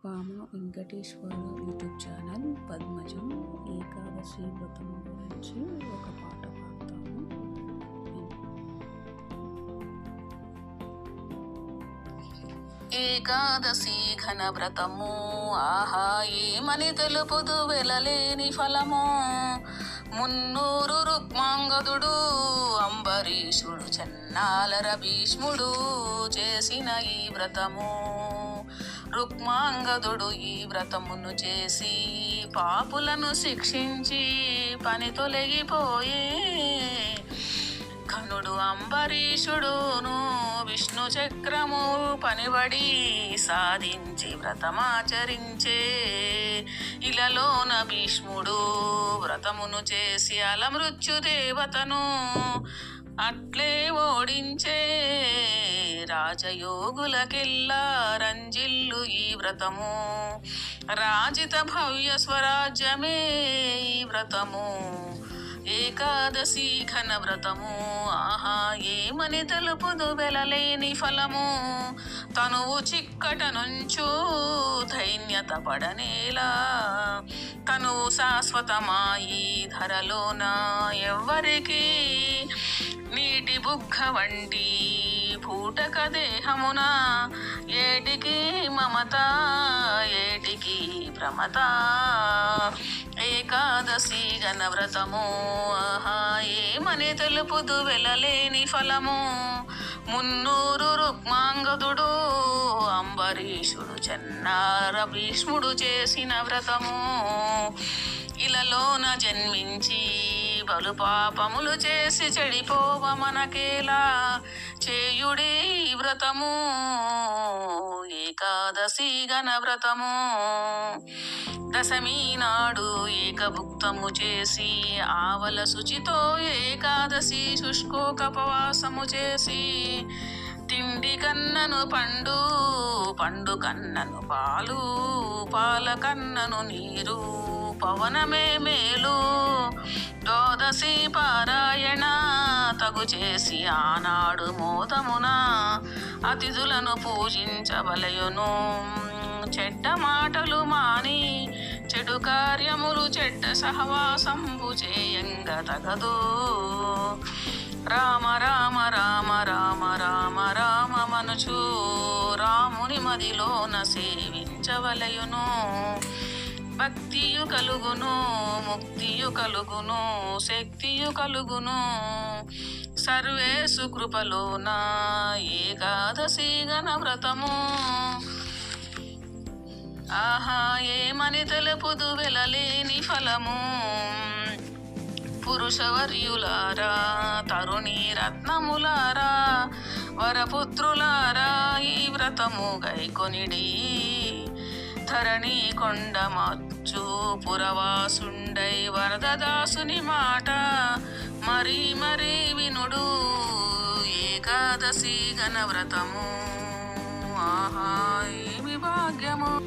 పామ Venkateswara YouTube channel పద్మజం Ekadashi వ్రతం గురించి ఒక పాట పాడతాము. ఏకాదశి ఘన వ్రతము ఆహా ఏమని తెలుపుదు వెలలేని ఫలము. మున్నూరు రుక్మాంగదుడు అంబరీషుడు చెన్నాలర భీష్ముడు చేసిన ఈ వ్రతము. రుక్మాంగదుడు ఈ వ్రతమును చేసి పాపులను శిక్షించి పని తొలగిపోయే. ఘనుడు అంబరీషుడును విష్ణు చక్రము పనిబడి సాధించి వ్రతమాచరించే. ఇలలోన భీష్ముడు వ్రతమును చేసి అలమృత్యు దేవతను అట్లే ఓడించే. రాజయోగులకెల్లా రంజిల్లు ఈ వ్రతము, రాజిత భవ్య స్వరాజ్యమే ఈ వ్రతము. ఏకాదశి ఘన వ్రతము ఆహా ఏమని తెలుపుదు వెలలేని ఫలము. తనువు చిక్కట నుంచు ధైన్యత పడనేలా, తనువు శాశ్వతమాయి ధరలోన ఎవ్వరికి. నీటి బుగ్గ వంటి పూటక దేహమున ఏటికి మమత ఏటికి ప్రమత. ఏకాదశి ఘన వ్రతము ఆహా ఏమని తెలుపుదు వెలలేని ఫలము. మున్నూరు రుక్మాంగదుడు అంబరీషుడు చెన్నార భీష్ముడు చేసిన వ్రతము. ఇలలోన జన్మించి బలు పాపములు చేసి చెడిపోవ మనకేలా. చేయుడే ఈ వ్రతము ఏకాదశి ఘన వ్రతము. దశమి నాడు ఏకభుక్తము చేసి ఆవల శుచితో ఏకాదశి శుష్కోపవాసము చేసి. తిండి కన్నను పండు, పండు కన్నను పాలు, పాల కన్నను నీరు, పవనమే మేలు. ద్వాదశి పారాయణ తగు చేసి ఆనాడు మోదమున అతిథులను పూజించవలయును. చెడ్డ మాటలు మాని చెడు కార్యములు చెడ్డ సహవాసంబు చేయంగ తగదు. రామ రామ రామ రామ రామ రామ మనుచు రాముని మదిలోన సేవించవలయును. భక్తియు కలుగును, ముక్తియు కలుగును, శక్తియు కలుగును. సర్వేసు కృపలోన ఏకాదశి ఘన వ్రతము. ఆహా ఏమని తెలుపుదు వెలలేని ఫలము. పురుషవర్యులారా, తరుణి రత్నములారా, వరపుత్రులారా ఈ వ్రతము గైకొనిడి. ధరణి కొండ మచ్చు పురవాసుండై వరదదాసుని మాట మరీ మరీ వినుడు. ఏకాదశి ఘన వ్రతము ఆహా ఏమి భాగ్యము.